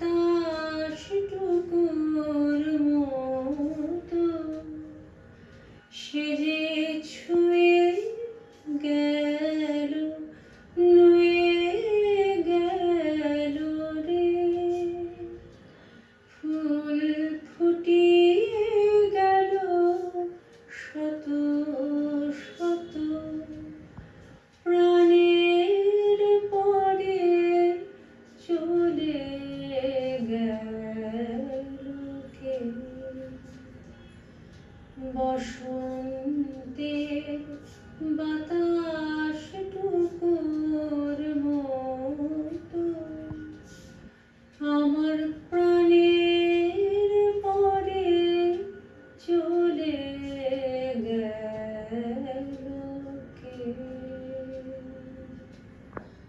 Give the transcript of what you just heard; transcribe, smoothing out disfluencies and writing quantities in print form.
বাতাস টুকুর মতো সে যে ছুঁয়ে গেল, নুয়ে গেল রে। ফুল ফুটিয়ে গেল শত শত, প্রাণের পরে চলে গেল কে। বসন্তের বাতাস টুকুর মতো আমার প্রাণে